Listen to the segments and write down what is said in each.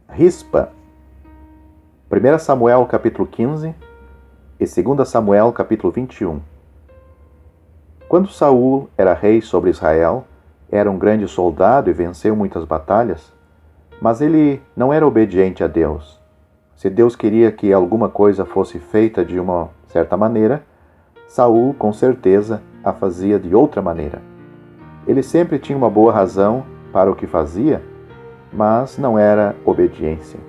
Rispa. 1 Samuel capítulo 15 e 2 Samuel capítulo 21. Quando Saul era rei sobre Israel, era um grande soldado e venceu muitas batalhas, mas ele não era obediente a Deus. Se Deus queria que alguma coisa fosse feita de uma certa maneira, Saul com certeza a fazia de outra maneira. Ele sempre tinha uma boa razão para o que fazia, mas não era obediência.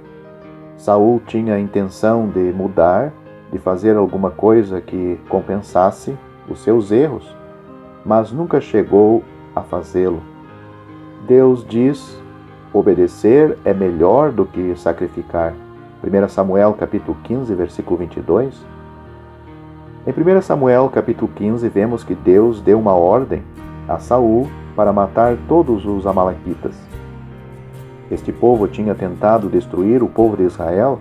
Saul tinha a intenção de mudar, de fazer alguma coisa que compensasse os seus erros, mas nunca chegou a fazê-lo. Deus diz: obedecer é melhor do que sacrificar. 1 Samuel capítulo 15, versículo 22. Em 1 Samuel capítulo 15 vemos que Deus deu uma ordem a Saul para matar todos os amalequitas. Este povo tinha tentado destruir o povo de Israel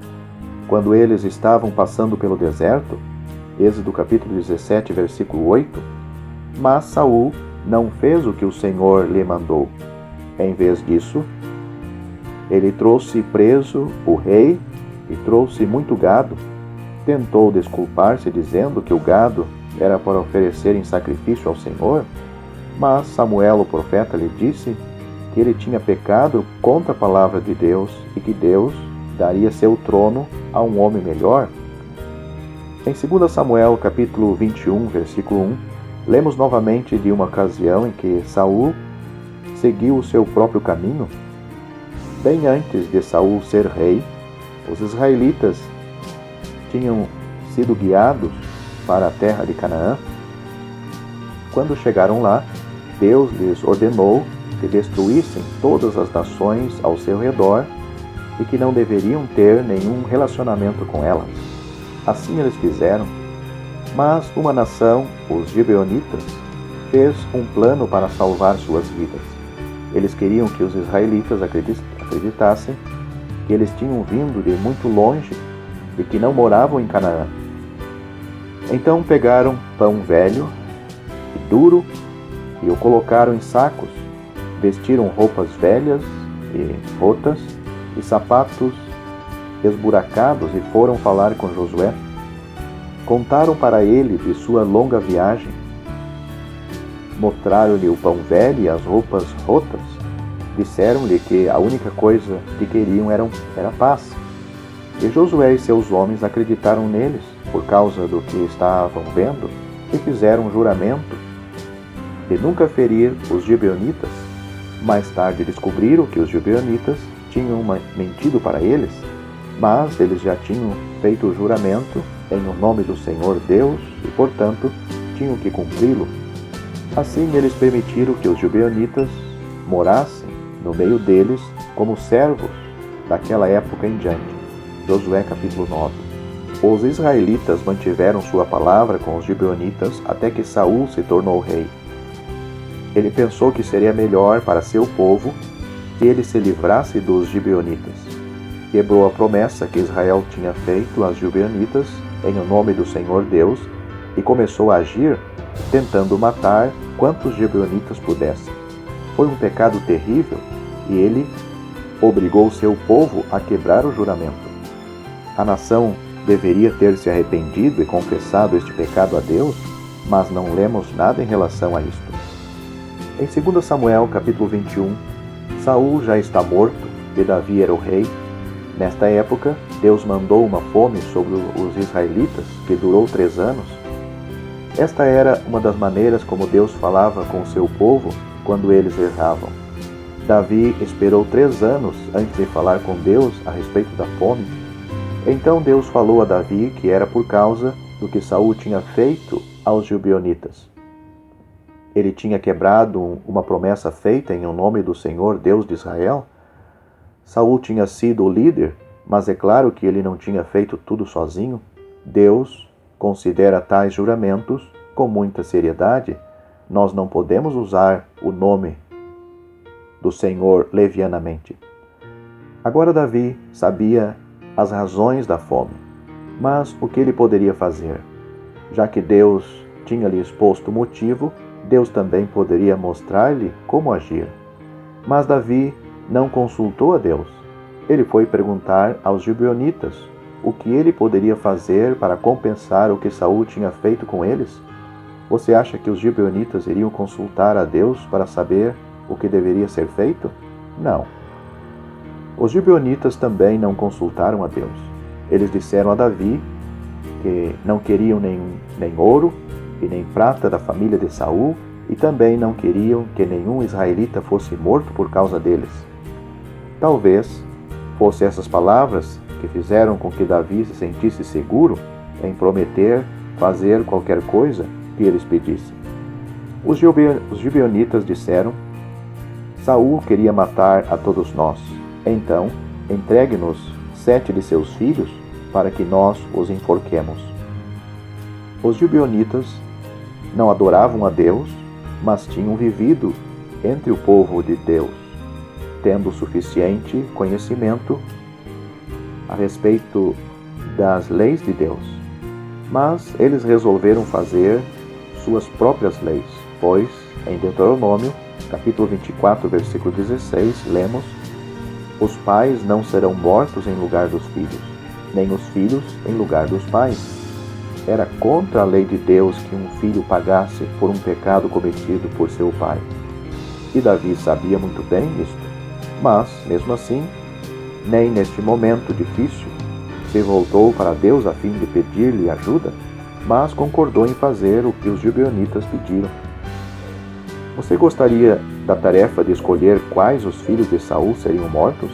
quando eles estavam passando pelo deserto, Êxodo capítulo 17, versículo 8, mas Saul não fez o que o Senhor lhe mandou. Em vez disso, ele trouxe preso o rei e trouxe muito gado. Tentou desculpar-se dizendo que o gado era para oferecer em sacrifício ao Senhor, mas Samuel, o profeta, lhe disse que ele tinha pecado contra a palavra de Deus e que Deus daria seu trono a um homem melhor. Em 2 Samuel capítulo 21, versículo 1, lemos novamente de uma ocasião em que Saul seguiu o seu próprio caminho. Bem antes de Saul ser rei, os israelitas tinham sido guiados para a terra de Canaã. Quando chegaram lá, Deus lhes ordenou que destruíssem todas as nações ao seu redor e que não deveriam ter nenhum relacionamento com elas. Assim eles fizeram. Mas uma nação, os gibeonitas, fez um plano para salvar suas vidas. Eles queriam que os israelitas acreditassem que eles tinham vindo de muito longe e que não moravam em Canaã. Então pegaram pão velho e duro e o colocaram em sacos, vestiram roupas velhas e rotas e sapatos esburacados e foram falar com Josué. Contaram para ele de sua longa viagem. Mostraram-lhe o pão velho e as roupas rotas. Disseram-lhe que a única coisa que queriam era paz. E Josué e seus homens acreditaram neles por causa do que estavam vendo e fizeram um juramento de nunca ferir os gibeonitas. Mais tarde descobriram que os gibeonitas tinham mentido para eles, mas eles já tinham feito o juramento em nome do Senhor Deus e, portanto, tinham que cumpri-lo. Assim, eles permitiram que os gibeonitas morassem no meio deles como servos daquela época em diante. Josué capítulo 9. Os israelitas mantiveram sua palavra com os gibeonitas até que Saul se tornou rei. Ele pensou que seria melhor para seu povo que ele se livrasse dos gibeonitas. Quebrou a promessa que Israel tinha feito aos gibeonitas em nome do Senhor Deus e começou a agir tentando matar quantos gibeonitas pudessem. Foi um pecado terrível e ele obrigou seu povo a quebrar o juramento. A nação deveria ter se arrependido e confessado este pecado a Deus, mas não lemos nada em relação a isto. Em 2 Samuel capítulo 21, Saul já está morto e Davi era o rei. Nesta época, Deus mandou uma fome sobre os israelitas que durou 3 anos. Esta era uma das maneiras como Deus falava com o seu povo quando eles erravam. Davi esperou 3 anos antes de falar com Deus a respeito da fome. Então Deus falou a Davi que era por causa do que Saul tinha feito aos gibeonitas. Ele tinha quebrado uma promessa feita em nome do Senhor Deus de Israel. Saul tinha sido o líder, mas é claro que ele não tinha feito tudo sozinho. Deus considera tais juramentos com muita seriedade. Nós não podemos usar o nome do Senhor levianamente. Agora Davi sabia as razões da fome, mas o que ele poderia fazer? Já que Deus tinha lhe exposto o motivo, Deus também poderia mostrar-lhe como agir. Mas Davi não consultou a Deus. Ele foi perguntar aos gibeonitas o que ele poderia fazer para compensar o que Saul tinha feito com eles. Você acha que os gibeonitas iriam consultar a Deus para saber o que deveria ser feito? Não. Os gibeonitas também não consultaram a Deus. Eles disseram a Davi que não queriam nem ouro e nem prata da família de Saul, e também não queriam que nenhum israelita fosse morto por causa deles. Talvez fossem essas palavras que fizeram com que Davi se sentisse seguro em prometer fazer qualquer coisa que eles pedissem. Os gibeonitas disseram: Saul queria matar a todos nós. Então, entregue-nos 7 de seus filhos para que nós os enforquemos. Os gibeonitas não adoravam a Deus, mas tinham vivido entre o povo de Deus, tendo suficiente conhecimento a respeito das leis de Deus. Mas eles resolveram fazer suas próprias leis, pois em Deuteronômio, capítulo 24, versículo 16, lemos: Os pais não serão mortos em lugar dos filhos, nem os filhos em lugar dos pais. Era contra a lei de Deus que um filho pagasse por um pecado cometido por seu pai. E Davi sabia muito bem isto, mas, mesmo assim, nem neste momento difícil se voltou para Deus a fim de pedir-lhe ajuda, mas concordou em fazer o que os gibeonitas pediram. Você gostaria da tarefa de escolher quais os filhos de Saul seriam mortos?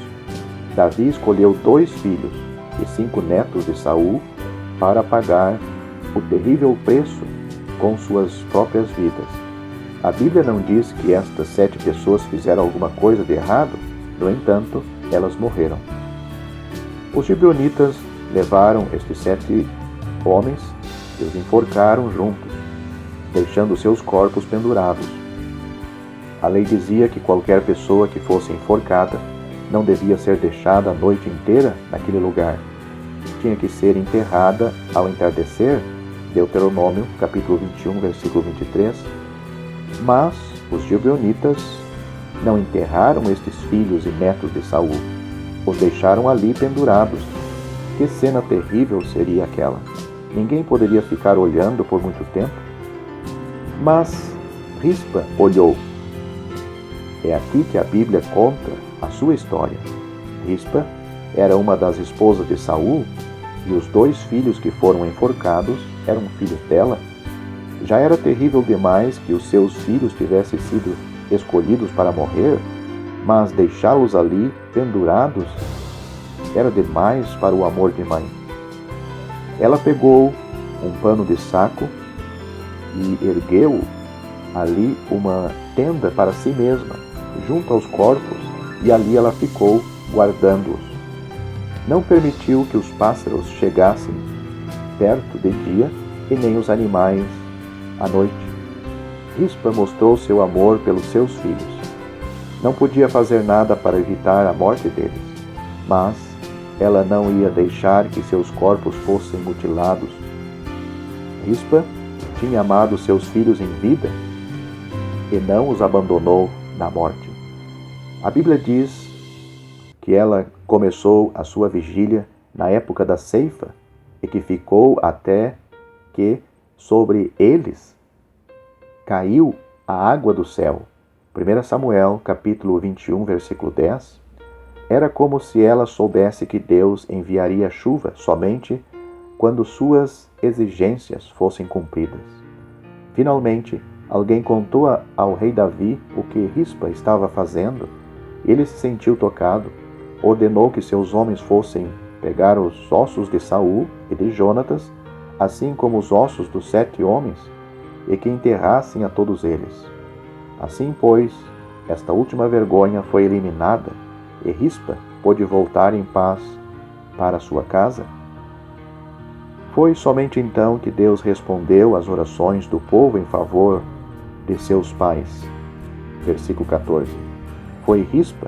Davi escolheu 2 filhos e 5 netos de Saul para pagar o terrível preço com suas próprias vidas. A Bíblia não diz que estas 7 pessoas fizeram alguma coisa de errado, no entanto, elas morreram. Os gibeonitas levaram estes 7 homens e os enforcaram juntos, deixando seus corpos pendurados. A lei dizia que qualquer pessoa que fosse enforcada não devia ser deixada a noite inteira naquele lugar. Tinha que ser enterrada ao entardecer, Deuteronômio, capítulo 21, versículo 23. Mas os gibeonitas não enterraram estes filhos e netos de Saul. Os deixaram ali pendurados. Que cena terrível seria aquela! Ninguém poderia ficar olhando por muito tempo. Mas Rispa olhou. É aqui que a Bíblia conta a sua história. Rispa era uma das esposas de Saul, e os 2 filhos que foram enforcados eram filhos dela. Já era terrível demais que os seus filhos tivessem sido escolhidos para morrer, mas deixá-los ali pendurados era demais para o amor de mãe. Ela pegou um pano de saco e ergueu ali uma tenda para si mesma, junto aos corpos, e ali ela ficou guardando-os. Não permitiu que os pássaros chegassem perto de dia e nem os animais à noite. Rispa mostrou seu amor pelos seus filhos. Não podia fazer nada para evitar a morte deles, mas ela não ia deixar que seus corpos fossem mutilados. Rispa tinha amado seus filhos em vida e não os abandonou na morte. A Bíblia diz que ela começou a sua vigília na época da ceifa e que ficou até que sobre eles caiu a água do céu. 1 Samuel, capítulo 21, versículo 10. Era como se ela soubesse que Deus enviaria chuva somente quando suas exigências fossem cumpridas. Finalmente, alguém contou ao rei Davi o que Rispa estava fazendo. Ele se sentiu tocado, ordenou que seus homens fossem pegar os ossos de Saul e de Jonatas, assim como os ossos dos 7 homens, e que enterrassem a todos eles. Assim, pois, esta última vergonha foi eliminada, e Rispa pôde voltar em paz para sua casa. Foi somente então que Deus respondeu às orações do povo em favor de seus pais. Versículo 14. Foi Rispa,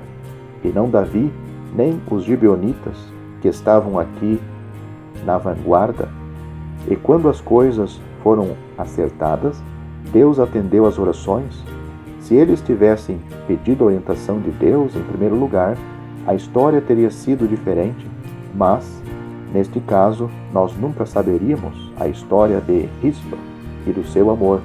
e não Davi, nem os gibeonitas, que estavam aqui na vanguarda. E quando as coisas foram acertadas, Deus atendeu às orações. Se eles tivessem pedido a orientação de Deus em primeiro lugar, a história teria sido diferente, mas, neste caso, nós nunca saberíamos a história de Rispa e do seu amor